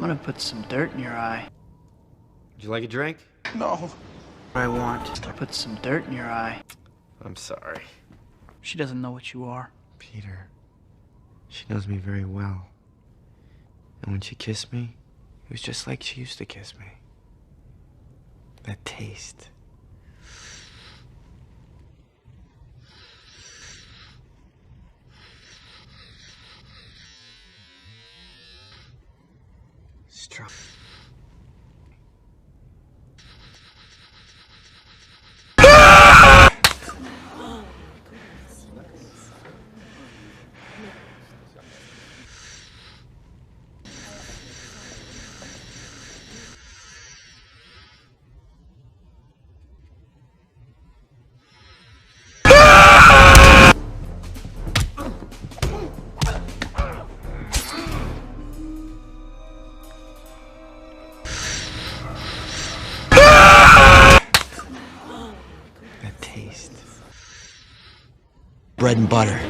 gonna put some dirt in your eye. Would you like a drink? No. I want to put some dirt in your eye. I'm sorry. She doesn't know what you are. Peter, she knows me very well. And when she kissed me, it was just like she used to kiss me. That taste. Strong. That taste. Bread and butter.